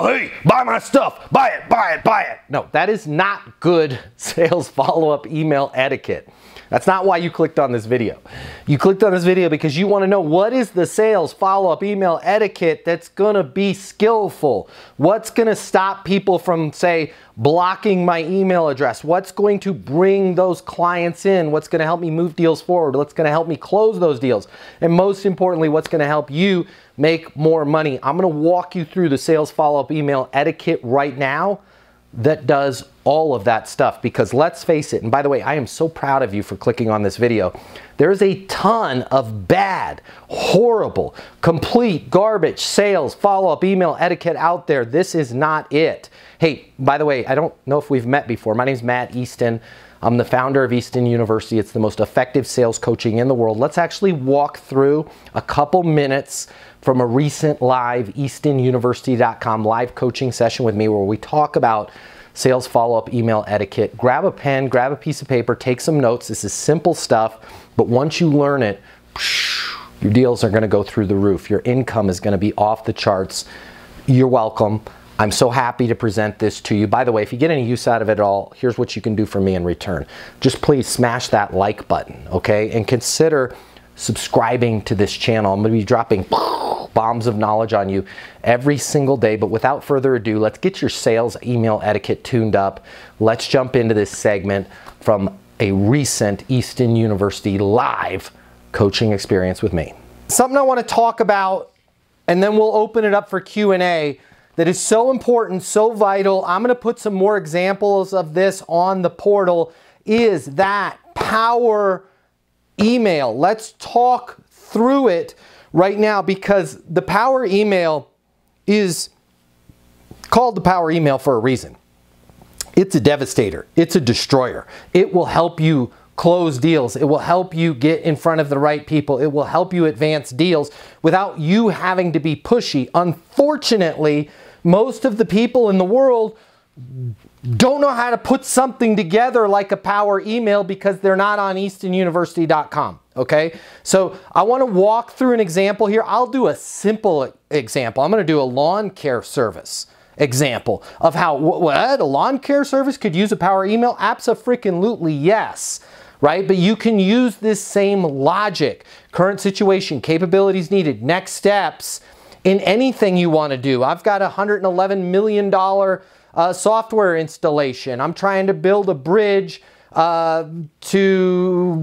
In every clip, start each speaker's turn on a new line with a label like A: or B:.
A: hey, buy my stuff, buy it, buy it, buy it. No, that is not good sales follow-up email etiquette. That's not why you clicked on this video. You clicked on this video because you want to know what is the sales follow-up email etiquette that's going to be skillful. What's going to stop people from, say, blocking my email address? What's going to bring those clients in? What's going to help me move deals forward? What's going to help me close those deals? And most importantly, what's going to help you make more money? I'm going to walk you through the sales follow-up email etiquette right now that does all of that stuff, because let's face it, and by the way, I am so proud of you for clicking on this video. There's a ton of bad, horrible, complete garbage sales follow-up email etiquette out there. This is not it. Hey, by the way, I don't know if we've met before. My name is Matt Easton. I'm the founder of Easton University. It's the most effective sales coaching in the world. Let's actually walk through a couple minutes from a recent live eastonuniversity.com live coaching session with me where we talk about sales follow-up email etiquette. Grab a pen, grab a piece of paper, take some notes. This is simple stuff, but once you learn it, your deals are going to go through the roof. Your income is going to be off the charts. You're welcome. I'm so happy to present this to you. By the way, if you get any use out of it at all, here's what you can do for me in return. Just please smash that like button, okay? And consider subscribing to this channel. I'm going to be dropping bombs of knowledge on you every single day. But without further ado, let's get your sales email etiquette tuned up. Let's jump into this segment from a recent Easton University live coaching experience with me. Something I want to talk about, and then we'll open it up for Q&A, that is so important, so vital. I'm going to put some more examples of this on the portal, is that power email. Let's talk through it right now, because the power email is called the power email for a reason. It's a devastator. It's a destroyer. It will help you close deals. It will help you get in front of the right people. It will help you advance deals without you having to be pushy. Unfortunately, most of the people in the world don't know how to put something together like a power email because they're not on eastonuniversity.com, okay? So I want to walk through an example here. I'll do a simple example. I'm going to do a lawn care service example of how, what, a lawn care service could use a power email? Abso-freaking-lutely yes, right? But you can use this same logic, current situation, capabilities needed, next steps, in anything you want to do. I've got a $111 million software installation. I'm trying to build a bridge to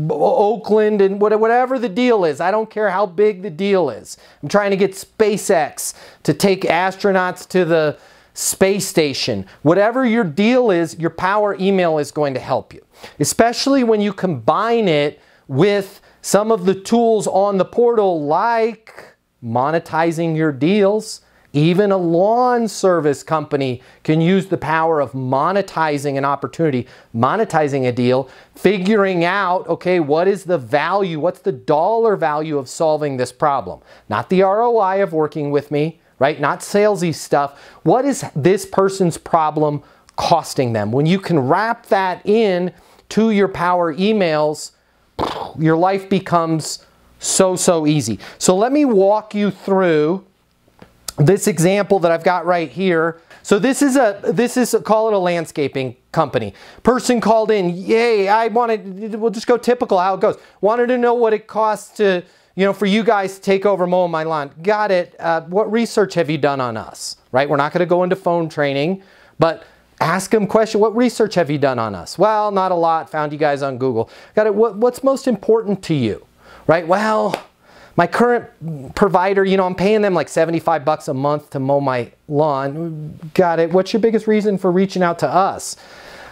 A: Oakland, and whatever the deal is. I don't care how big the deal is. I'm trying to get SpaceX to take astronauts to the space station. Whatever your deal is, your power email is going to help you. Especially when you combine it with some of the tools on the portal like monetizing your deals. Even a lawn service company can use the power of monetizing an opportunity, monetizing a deal, figuring out, okay, what is the value, what's the dollar value of solving this problem? Not the ROI of working with me, right? Not salesy stuff. What is this person's problem costing them? When you can wrap that in to your power emails, your life becomes so easy. So let me walk you through this example that I've got right here. So this is call it a landscaping company. Person called in, yay, we'll just go typical how it goes. Wanted to know what it costs to, for you guys to take over mowing my lawn. Got it. What research have you done on us? Right? We're not going to go into phone training, but ask them question. What research have you done on us? Well, not a lot. Found you guys on Google. Got it. What's most important to you? Right? Well, my current provider, I'm paying them like 75 bucks a month to mow my lawn. Got it. What's your biggest reason for reaching out to us?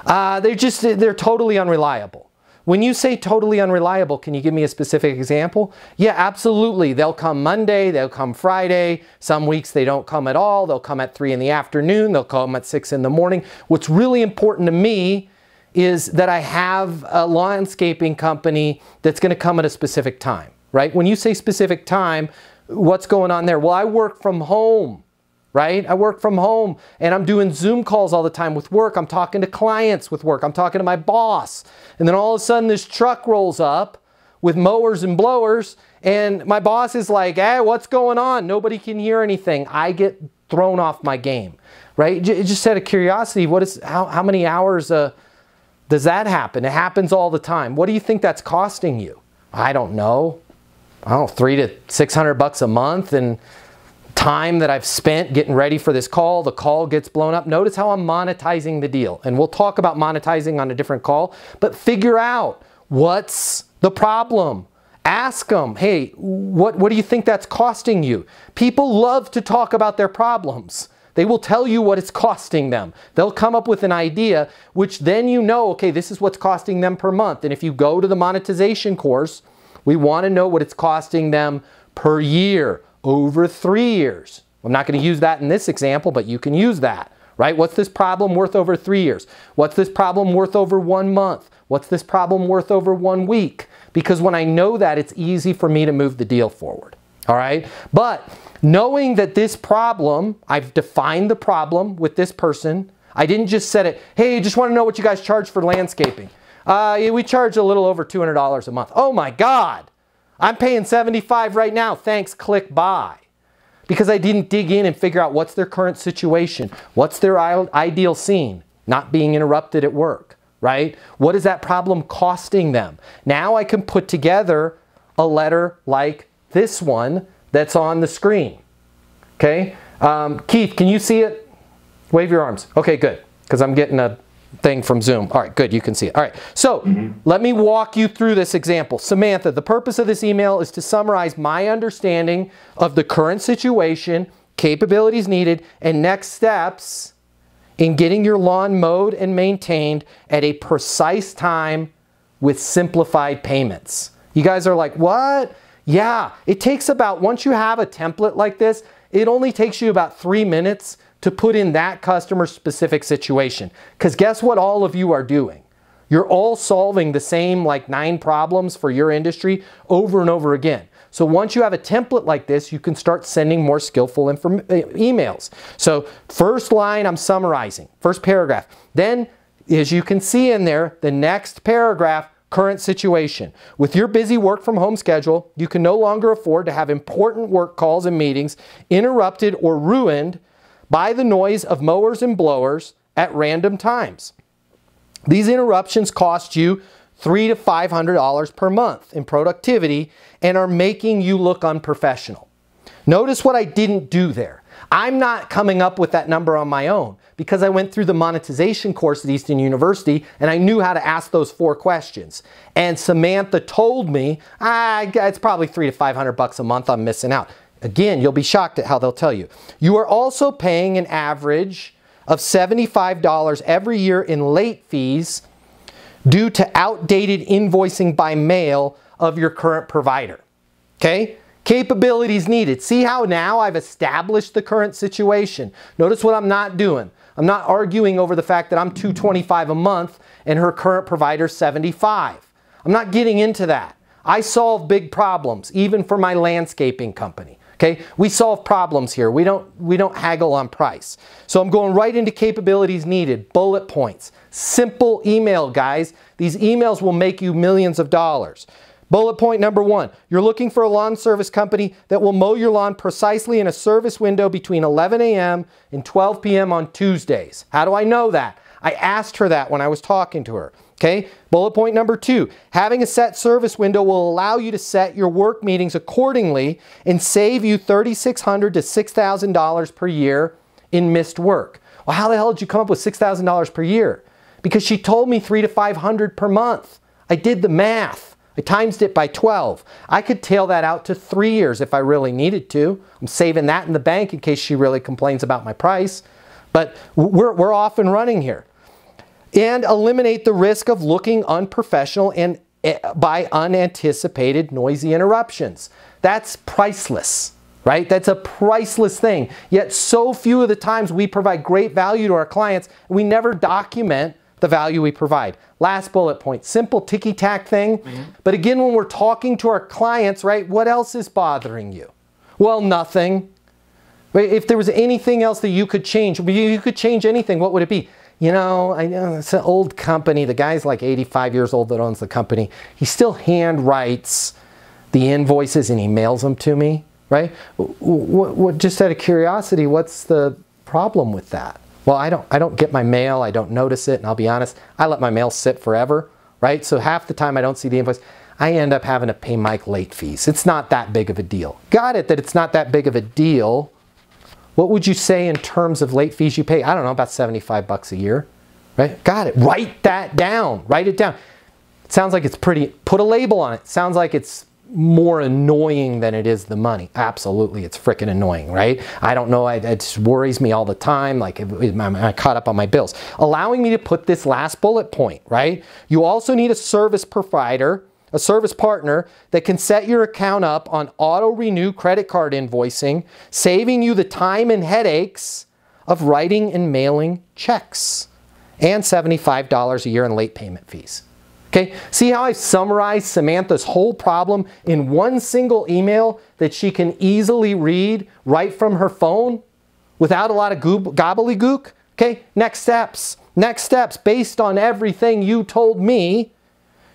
A: They're totally unreliable. When you say totally unreliable, can you give me a specific example? Yeah, absolutely. They'll come Monday, they'll come Friday. Some weeks they don't come at all. They'll come at 3 in the afternoon. They'll come at 6 in the morning. What's really important to me is that I have a landscaping company that's going to come at a specific time, right? When you say specific time, what's going on there? Well, I work from home, right? I work from home and I'm doing Zoom calls all the time with work. I'm talking to clients with work. I'm talking to my boss. And then all of a sudden this truck rolls up with mowers and blowers and my boss is like, hey, what's going on? Nobody can hear anything. I get thrown off my game, right? Just out of curiosity, how many hours does that happen? It happens all the time. What do you think that's costing you? I don't know. I don't know, $300 to $600 a month, and time that I've spent getting ready for this call. The call gets blown up. Notice how I'm monetizing the deal. And we'll talk about monetizing on a different call, but figure out what's the problem. Ask them, hey, what do you think that's costing you? People love to talk about their problems. They will tell you what it's costing them. They'll come up with an idea, which then you know, okay, this is what's costing them per month. And if you go to the monetization course, we want to know what it's costing them per year, over 3 years. I'm not going to use that in this example, but you can use that, right? What's this problem worth over 3 years? What's this problem worth over 1 month? What's this problem worth over 1 week? Because when I know that, it's easy for me to move the deal forward, all right? But knowing that this problem, I've defined the problem with this person. I didn't just set it, hey, just want to know what you guys charge for landscaping. Yeah, we charge a little over $200 a month. Oh my God, I'm paying $75 right now. Thanks, click buy. Because I didn't dig in and figure out what's their current situation. What's their ideal scene? Not being interrupted at work, right? What is that problem costing them? Now I can put together a letter like this one that's on the screen. Okay, Keith, can you see it? Wave your arms. Okay, good, because I'm getting a thing from Zoom. All right, good, you can see it. All right, so let me walk you through this example. Samantha, the purpose of this email is to summarize my understanding of the current situation, capabilities needed, and next steps in getting your lawn mowed and maintained at a precise time with simplified payments. You guys are like, what? Yeah, it takes about, once you have a template like this, it only takes you about 3 minutes to put in that customer specific situation. Because guess what all of you are doing? You're all solving the same like 9 problems for your industry over and over again. So once you have a template like this, you can start sending more skillful emails. So first line, I'm summarizing, first paragraph. Then, as you can see in there, the next paragraph, current situation. With your busy work from home schedule, you can no longer afford to have important work calls and meetings interrupted or ruined by the noise of mowers and blowers at random times. These interruptions cost you $300 to $500 per month in productivity and are making you look unprofessional. Notice what I didn't do there. I'm not coming up with that number on my own because I went through the monetization course at Easton University and I knew how to ask those 4 questions. And Samantha told me, it's probably $300 to $500 a month I'm missing out. Again, you'll be shocked at how they'll tell you. You are also paying an average of $75 every year in late fees due to outdated invoicing by mail of your current provider. Okay? Capabilities needed. See how now I've established the current situation. Notice what I'm not doing. I'm not arguing over the fact that I'm $225 a month and her current provider $75. I'm not getting into that. I solve big problems, even for my landscaping company. Okay, we solve problems here. We don't haggle on price. So I'm going right into capabilities needed, bullet points, simple email, guys. These emails will make you millions of dollars. Bullet point number 1, you're looking for a lawn service company that will mow your lawn precisely in a service window between 11 a.m. and 12 p.m. on Tuesdays. How do I know that? I asked her that when I was talking to her. Okay, bullet point number 2, having a set service window will allow you to set your work meetings accordingly and save you $3,600 to $6,000 per year in missed work. Well, how the hell did you come up with $6,000 per year? Because she told me $300 to $500 per month. I did the math. I times it by 12. I could tail that out to 3 years if I really needed to. I'm saving that in the bank in case she really complains about my price. But we're off and running here. And eliminate the risk of looking unprofessional and by unanticipated noisy interruptions. That's priceless, right? That's a priceless thing. Yet so few of the times we provide great value to our clients, and we never document the value we provide. Last bullet point, simple ticky-tack thing. But again, when we're talking to our clients, right, what else is bothering you? Well, nothing. If there was anything else that you could change, you could change anything, what would it be? You know, I know it's an old company. The guy's like 85 years old that owns the company. He still hand writes the invoices and he mails them to me. right? Just out of curiosity, what's the problem with that? Well, I don't get my mail, I don't notice it, and I'll be honest, I let my mail sit forever, right? So half the time I don't see the invoice, I end up having to pay Mike late fees. It's not that big of a deal. Got it that it's not that big of a deal. What would you say in terms of late fees you pay? I don't know, about 75 bucks a year, right? Got it. Write that down. Write it down. It sounds like it's pretty, put a label on it. Sounds like it's more annoying than it is the money. Absolutely, it's freaking annoying, right? I don't know, it just worries me all the time, like I'm caught up on my bills. Allowing me to put this last bullet point, right? You also need a service provider, a service partner that can set your account up on auto-renew credit card invoicing, saving you the time and headaches of writing and mailing checks, and $75 a year in late payment fees. Okay, see how I summarized Samantha's whole problem in one single email that she can easily read right from her phone without a lot of gobbledygook? Okay, next steps. Next steps, based on everything you told me,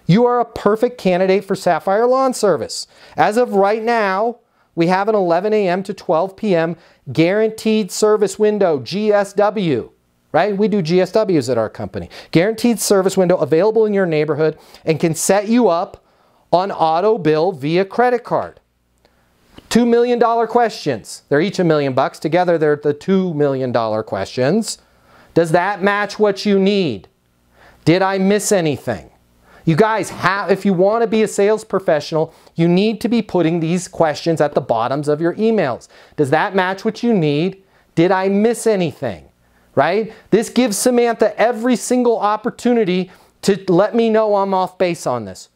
A: you are a perfect candidate for Sapphire Lawn Service. As of right now, we have an 11 a.m. to 12 p.m. guaranteed service window, GSW. Right? We do GSWs at our company. Guaranteed service window available in your neighborhood and can set you up on auto bill via credit card. $2 million questions. They're each $1 million bucks. Together they're the $2 million questions. Does that match what you need? Did I miss anything? You guys have, if you want to be a sales professional, you need to be putting these questions at the bottoms of your emails. Does that match what you need? Did I miss anything? Right? This gives Samantha every single opportunity to let me know I'm off base on this,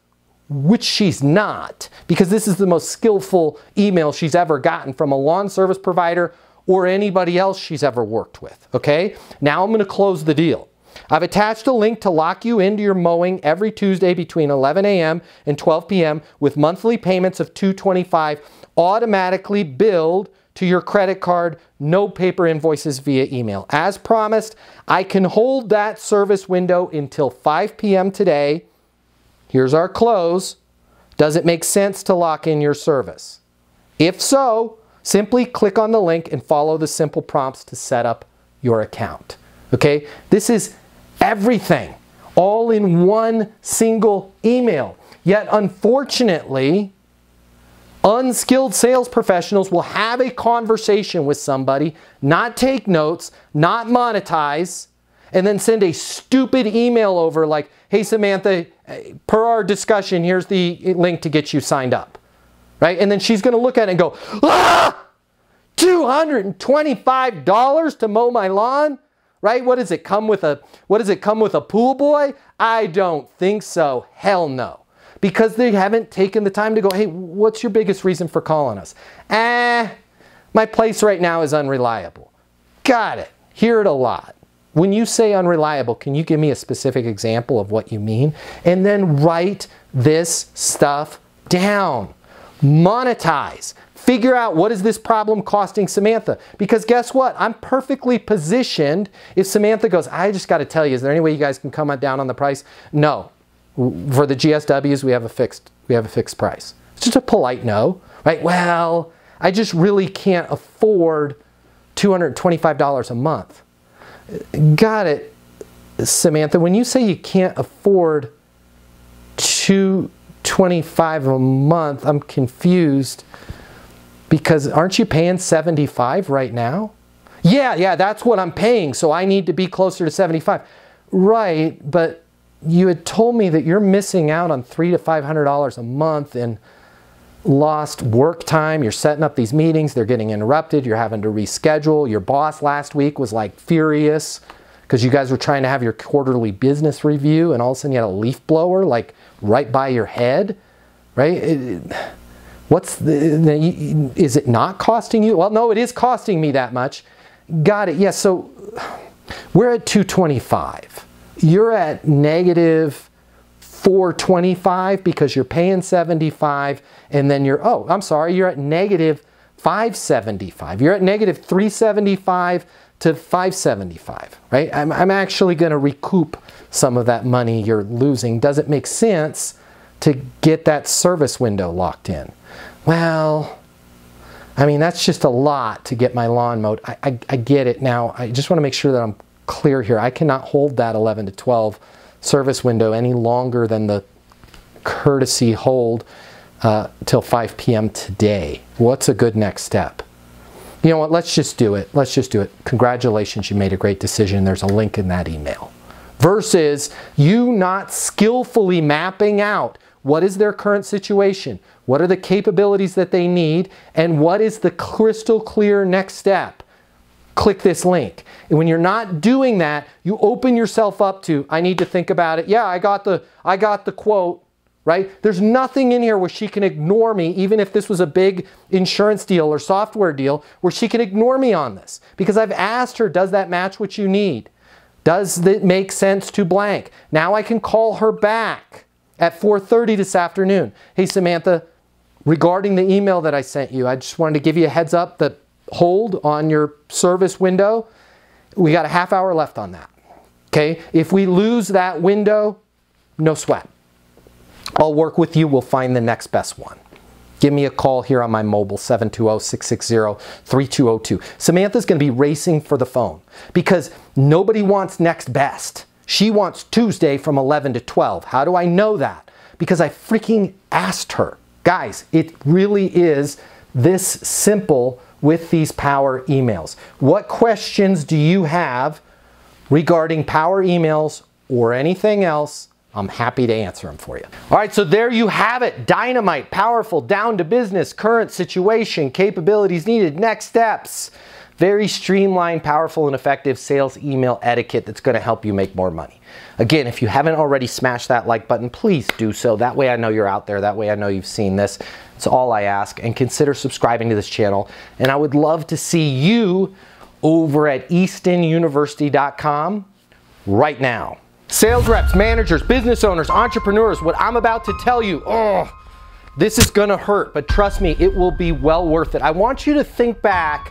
A: which she's not, because this is the most skillful email she's ever gotten from a lawn service provider or anybody else she's ever worked with. Okay? Now I'm going to close the deal. I've attached a link to lock you into your mowing every Tuesday between 11 a.m. and 12 p.m. with monthly payments of $225 automatically billed to your credit card, no paper invoices via email. As promised, I can hold that service window until 5 p.m. today. Here's our close. Does it make sense to lock in your service? If so, simply click on the link and follow the simple prompts to set up your account. Okay? This is everything, all in one single email. Yet, unfortunately, unskilled sales professionals will have a conversation with somebody, not take notes, not monetize, and then send a stupid email over like, hey Samantha, per our discussion, here's the link to get you signed up. Right? And then she's going to look at it and go, ah! $225 to mow my lawn? Right? What does it come with a pool boy? I don't think so. Hell no. Because they haven't taken the time to go, hey, what's your biggest reason for calling us? My place right now is unreliable. Got it. Hear it a lot. When you say unreliable, can you give me a specific example of what you mean? And then write this stuff down. Monetize. Figure out what is this problem costing Samantha. Because guess what? I'm perfectly positioned if Samantha goes, I just got to tell you, is there any way you guys can come down on the price? No. For the GSWs, we have a fixed price. It's just a polite no, right? Well, I just really can't afford $225 a month. Got it, Samantha. When you say you can't afford $225 a month, I'm confused because aren't you paying $75 right now? Yeah, that's what I'm paying, so I need to be closer to $75. Right, but you had told me that you're missing out on $300 to $500 a month in lost work time. You're setting up these meetings, they're getting interrupted, you're having to reschedule. Your boss last week was like furious because you guys were trying to have your quarterly business review and all of a sudden you had a leaf blower like right by your head, right? Is it not costing you? Well, no, it is costing me that much. Got it. Yeah, so we're at $225. You're at negative $425 because you're paying $75 and then you're, oh, I'm sorry, you're at negative $575. You're at negative $375 to $575, right? I'm actually going to recoup some of that money you're losing. Does it make sense to get that service window locked in? Well, I mean, that's just a lot to get my lawn mowed. I get it now. I just want to make sure that I'm clear here. I cannot hold that 11 to 12 service window any longer than the courtesy hold till 5 p.m. today. What's a good next step? You know what, let's just do it. Let's just do it. Congratulations, you made a great decision. There's a link in that email. Versus you not skillfully mapping out what is their current situation, what are the capabilities that they need, and what is the crystal clear next step. Click this link. And when you're not doing that, you open yourself up to, I need to think about it. Yeah, I got the quote, right? There's nothing in here where she can ignore me, even if this was a big insurance deal or software deal, where she can ignore me on this. Because I've asked her, does that match what you need? Does it make sense to blank? Now I can call her back at 4:30 this afternoon. Hey Samantha, regarding the email that I sent you, I just wanted to give you a heads up that hold on your service window. We got a half hour left on that. Okay, if we lose that window, no sweat. I'll work with you, we'll find the next best one. Give me a call here on my mobile, 720-660-3202. Samantha's gonna be racing for the phone because nobody wants next best. She wants Tuesday from 11 to 12. How do I know that? Because I freaking asked her. Guys, it really is this simple with these power emails. What questions do you have regarding power emails or anything else? I'm happy to answer them for you. All right, so there you have it. Dynamite, powerful, down to business, current situation, capabilities needed, next steps. Very streamlined, powerful, and effective sales email etiquette that's going to help you make more money. Again, if you haven't already smashed that like button, please do so. That way I know you're out there. That way I know you've seen this. It's all I ask. And consider subscribing to this channel. And I would love to see you over at eastonuniversity.com right now. Sales reps, managers, business owners, entrepreneurs, what I'm about to tell you, this is going to hurt. But trust me, it will be well worth it. I want you to think back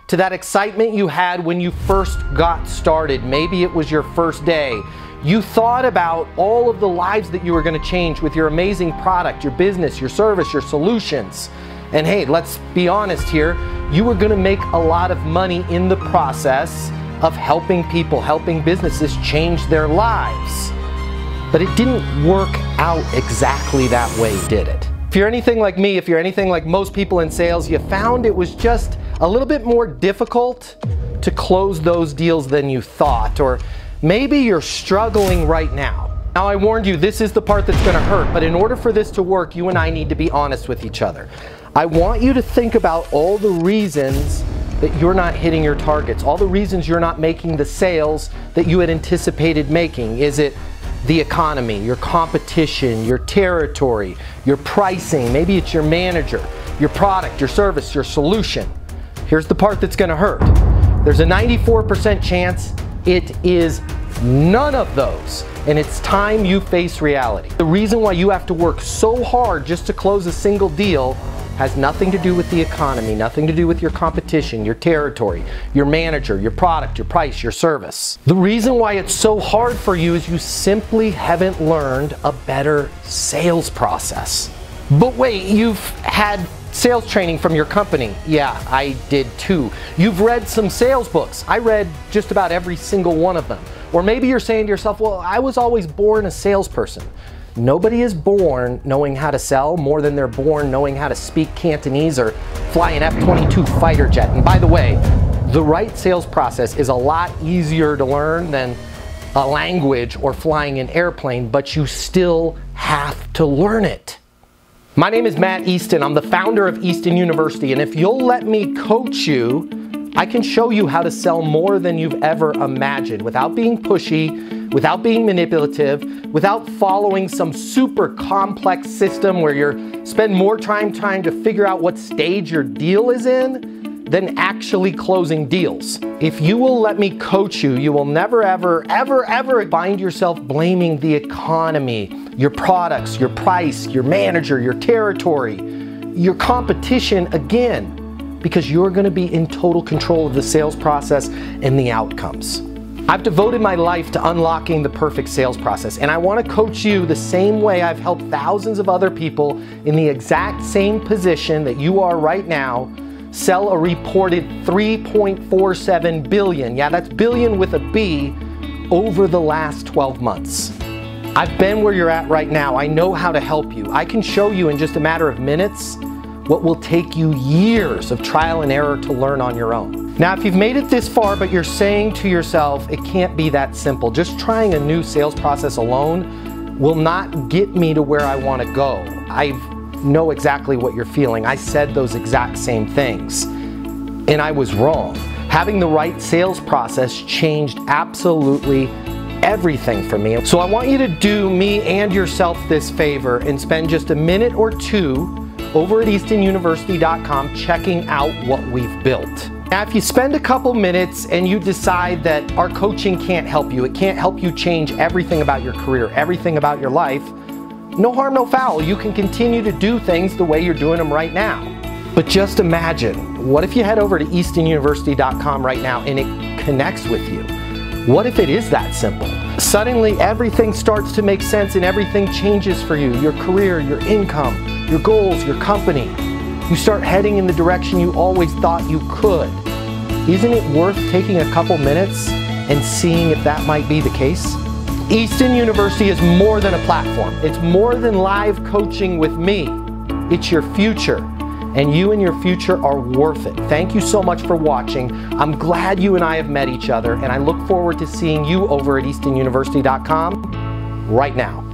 A: to that excitement you had when you first got started. Maybe it was your first day. You thought about all of the lives that you were going to change with your amazing product, your business, your service, your solutions. And hey, let's be honest here, you were going to make a lot of money in the process of helping people, helping businesses change their lives. But it didn't work out exactly that way, did it? If you're anything like me, if you're anything like most people in sales, you found it was just a little bit more difficult to close those deals than you thought, or maybe you're struggling right now. Now I warned you, this is the part that's gonna hurt, but in order for this to work, you and I need to be honest with each other. I want you to think about all the reasons that you're not hitting your targets, all the reasons you're not making the sales that you had anticipated making. Is it the economy, your competition, your territory, your pricing, maybe it's your manager, your product, your service, your solution? Here's the part that's gonna hurt. There's a 94% chance it is none of those, and it's time you face reality. The reason why you have to work so hard just to close a single deal has nothing to do with the economy, nothing to do with your competition, your territory, your manager, your product, your price, your service. The reason why it's so hard for you is you simply haven't learned a better sales process. But wait, you've had sales training from your company. Yeah, I did too. You've read some sales books. I read just about every single one of them. Or maybe you're saying to yourself, well, I was always born a salesperson. Nobody is born knowing how to sell more than they're born knowing how to speak Cantonese or fly an F-22 fighter jet. And by the way, the right sales process is a lot easier to learn than a language or flying an airplane, but you still have to learn it. My name is Matt Easton. I'm the founder of Easton University, and if you'll let me coach you, I can show you how to sell more than you've ever imagined without being pushy, without being manipulative, without following some super complex system where you spend more time trying to figure out what stage your deal is in than actually closing deals. If you will let me coach you, you will never, ever, ever, ever find yourself blaming the economy, your products, your price, your manager, your territory, your competition again, because you're gonna be in total control of the sales process and the outcomes. I've devoted my life to unlocking the perfect sales process, and I want to coach you the same way I've helped thousands of other people in the exact same position that you are right now sell a reported 3.47 billion, yeah, that's billion with a B, over the last 12 months. I've been where you're at right now. I know how to help you. I can show you in just a matter of minutes what will take you years of trial and error to learn on your own. Now, if you've made it this far, but you're saying to yourself, it can't be that simple, just trying a new sales process alone will not get me to where I want to go. I know exactly what you're feeling. I said those exact same things, and I was wrong. Having the right sales process changed absolutely everything for me. So I want you to do me and yourself this favor and spend just a minute or two over at eastonuniversity.com checking out what we've built. Now, if you spend a couple minutes and you decide that our coaching can't help you, it can't help you change everything about your career, everything about your life, no harm, no foul. You can continue to do things the way you're doing them right now. But just imagine, what if you head over to eastonuniversity.com right now and it connects with you? What if it is that simple? Suddenly everything starts to make sense and everything changes for you. Your career, your income, your goals, your company. You start heading in the direction you always thought you could. Isn't it worth taking a couple minutes and seeing if that might be the case? Easton University is more than a platform. It's more than live coaching with me. It's your future, and you and your future are worth it. Thank you so much for watching. I'm glad you and I have met each other, and I look forward to seeing you over at eastonuniversity.com right now.